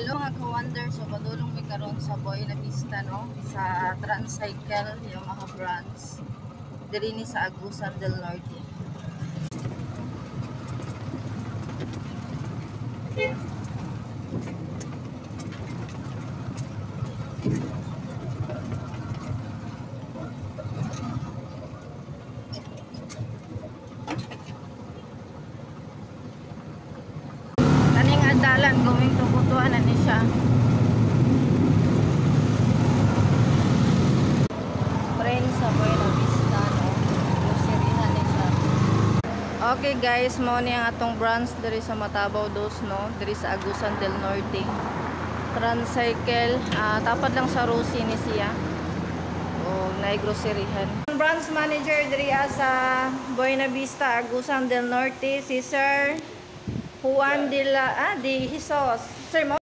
Hello mga ka-wonder, so padulong may karon sa Buena Vista, no? Sa Transcycle, yung mga brands diri ni sa Agusan del Norte. Kaning adalan going to Butuan na ni siya. Sa Buena Vista, no? Groceryhan ni siya. Okay guys, mo ni ang atong branch diri sa Matabaw dos, no? Diri sa Agusan del Norte. Transcycle, tapad lang sa Rosie ni siya. O na groceryhan. Branch manager diri sa Buena Vista, Agusan del Norte, si Sir Juan de Jesus. Sir,